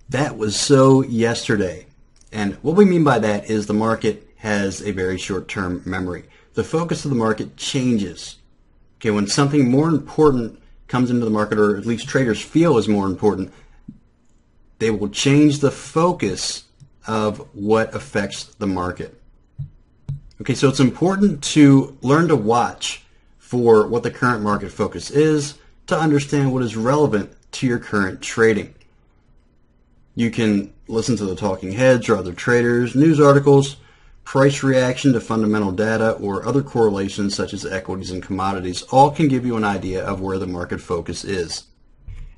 That was so yesterday. And what we mean by that is the market has a very short-term memory. The focus of the market changes. Okay, when something more important comes into the market, or at least traders feel is more important, they will change the focus of what affects the market. Okay, so it's important to learn to watch for what the current market focus is to understand what is relevant to your current trading. You can listen to the talking heads or other traders, news articles, price reaction to fundamental data, or other correlations such as equities and commodities. All can give you an idea of where the market focus is.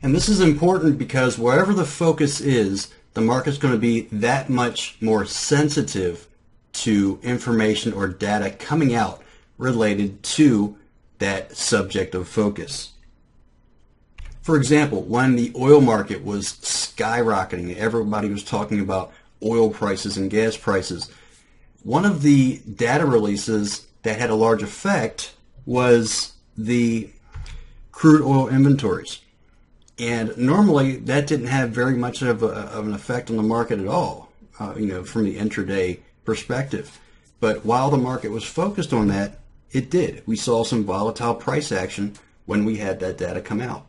And this is important because wherever the focus is, the market's going to be that much more sensitive to information or data coming out related to that subject of focus. For example, when the oil market was skyrocketing, everybody was talking about oil prices and gas prices. One of the data releases that had a large effect was the crude oil inventories. And normally that didn't have very much of an effect on the market at all, from the intraday perspective. But while the market was focused on that, it did. We saw some volatile price action when we had that data come out.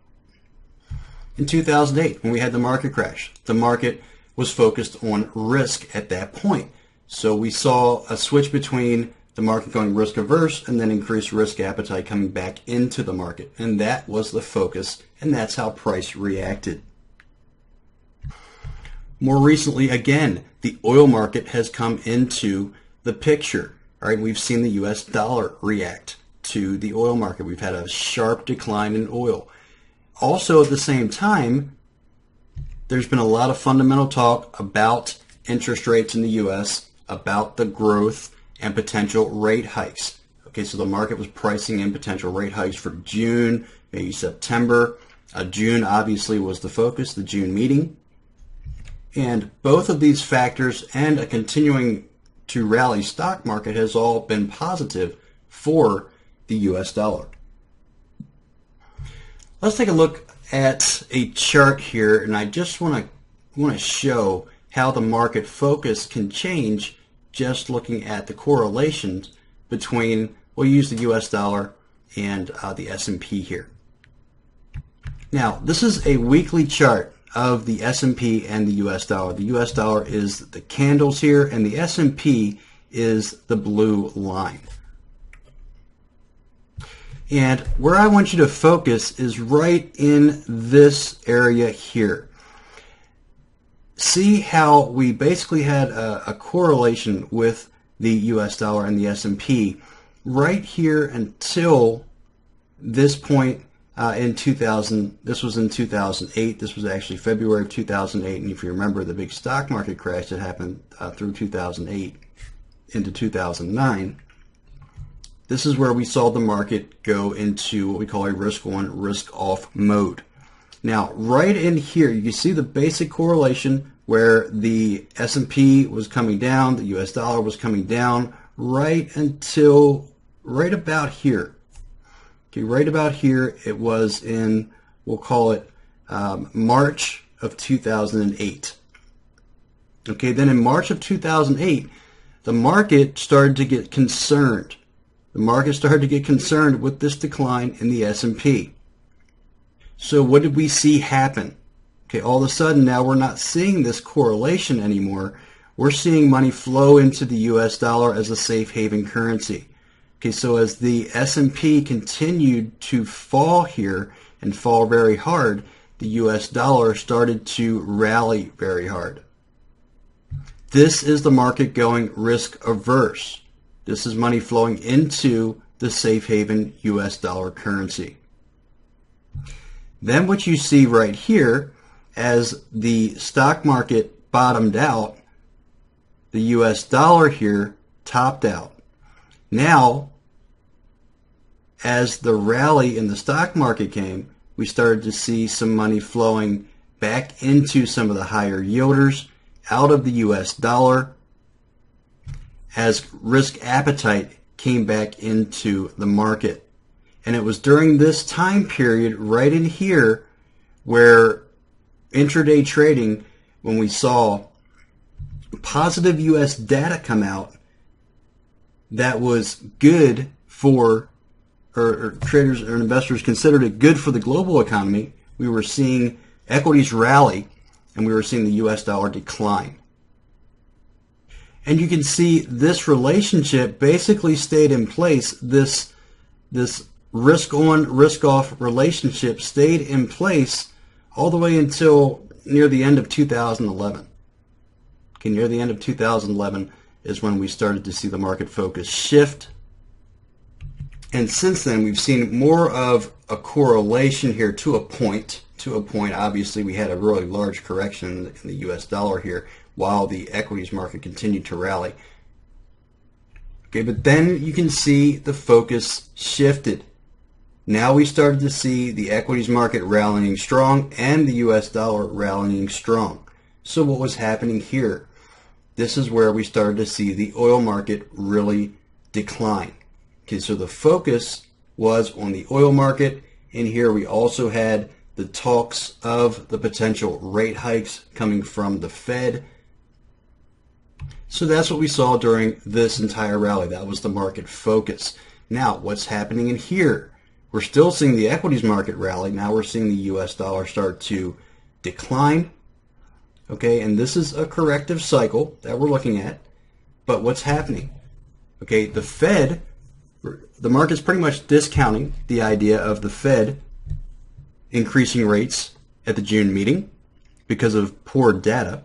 In 2008, when we had the market crash, the market was focused on risk at that point. So we saw a switch between the market going risk averse and then increased risk appetite coming back into the market. And that was the focus, and that's how price reacted. More recently, again, the oil market has come into the picture. All right, we've seen the US dollar react to the oil market. We've had a sharp decline in oil. Also, at the same time, there's been a lot of fundamental talk about interest rates in the U.S., about the growth and potential rate hikes. Okay, so the market was pricing in potential rate hikes for June, maybe September. June obviously was the focus, the June meeting. And both of these factors and a continuing to rally stock market has all been positive for the U.S. dollar. Let's take a look at a chart here, and I just want to show how the market focus can change just looking at the correlations between, we'll use the US dollar and the S&P here. Now, this is a weekly chart of the S&P and the US dollar. The US dollar is the candles here, and the S&P is the blue line. And where I want you to focus is right in this area here. See how we basically had a correlation with the US dollar and the S&P right here until this point in 2000. This was in 2008. This was actually February of 2008. And if you remember the big stock market crash that happened through 2008 into 2009, this is where we saw the market go into what we call a risk on, risk off mode. Now, right in here, you can see the basic correlation where the S&P was coming down, the US dollar was coming down right until right about here. Okay, right about here, it was in, we'll call it March of 2008. Okay, then in March of 2008, the market started to get concerned. The market started to get concerned with this decline in the S&P. So what did we see happen? Okay, all of a sudden now we're not seeing this correlation anymore. We're seeing money flow into the US dollar as a safe haven currency. Okay, so as the S&P continued to fall here and fall very hard, the US dollar started to rally very hard. This is the market going risk averse. This is money flowing into the safe haven US dollar currency. Then what you see right here, as the stock market bottomed out, the US dollar here topped out. Now, as the rally in the stock market came, we started to see some money flowing back into some of the higher yielders, out of the US dollar, as risk appetite came back into the market. And it was during this time period right in here where intraday trading when we saw positive U.S. data come out that was good for, or traders or investors considered it good for the global economy, we were seeing equities rally and we were seeing the U.S. dollar decline. And you can see this relationship basically stayed in place. This risk on, risk off relationship stayed in place all the way until near the end of 2011. Okay, near the end of 2011 is when we started to see the market focus shift. And since then, we've seen more of a correlation here to a point. Obviously, we had a really large correction in the U.S. dollar here while the equities market continued to rally. Okay, but then you can see the focus shifted. Now we started to see the equities market rallying strong and the U.S. dollar rallying strong. So what was happening here? This is where we started to see the oil market really decline. Okay, so the focus was on the oil market, and here we also had the talks of the potential rate hikes coming from the Fed. So that's what we saw during this entire rally. That was the market focus. Now, what's happening in here? We're still seeing the equities market rally. Now we're seeing the U.S. dollar start to decline. Okay, and this is a corrective cycle that we're looking at. But what's happening? Okay, the Fed, the market's pretty much discounting the idea of the Fed increasing rates at the June meeting because of poor data.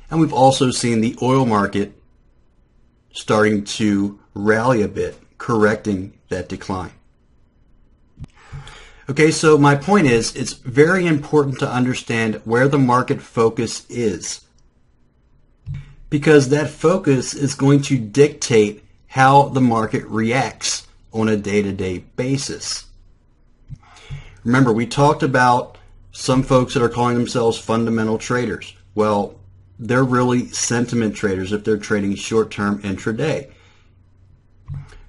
And we've also seen the oil market starting to rally a bit, correcting that decline. Okay, so my point is, it's very important to understand where the market focus is, because that focus is going to dictate how the market reacts on a day-to-day basis. Remember, we talked about some folks that are calling themselves fundamental traders. Well, they're really sentiment traders if they're trading short-term intraday.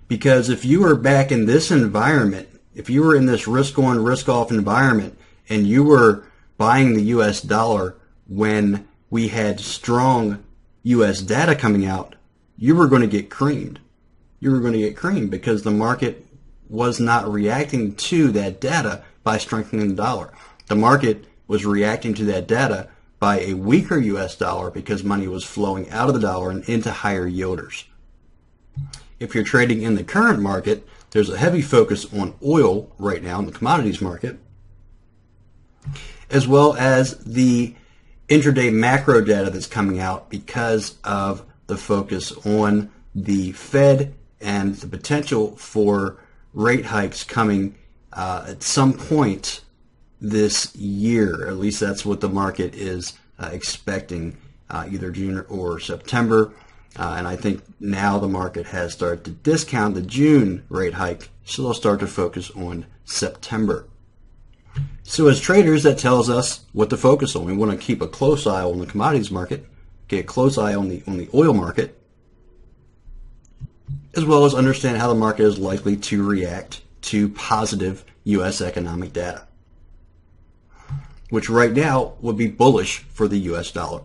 Because if you were back in this environment, if you were in this risk-on, risk-off environment, and you were buying the U.S. dollar when we had strong U.S. data coming out, you were going to get creamed. You were going to get creamed because the market was not reacting to that data by strengthening the dollar. The market was reacting to that data by a weaker U.S. dollar because money was flowing out of the dollar and into higher yielders. If you're trading in the current market, there's a heavy focus on oil right now in the commodities market, as well as the intraday macro data that's coming out because of the focus on the Fed and the potential for rate hikes coming at some point this year. At least that's what the market is expecting, either June or September. And I think now the market has started to discount the June rate hike, so they'll start to focus on September. So as traders, that tells us what to focus on. We want to keep a close eye on the commodities market, get a close eye on the oil market, as well as understand how the market is likely to react to positive U.S. economic data, which right now would be bullish for the U.S. dollar.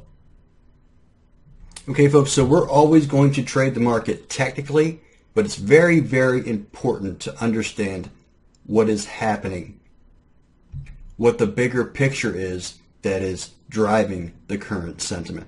Okay, folks, so we're always going to trade the market technically, but it's very, very important to understand what is happening, what the bigger picture is that is driving the current sentiment.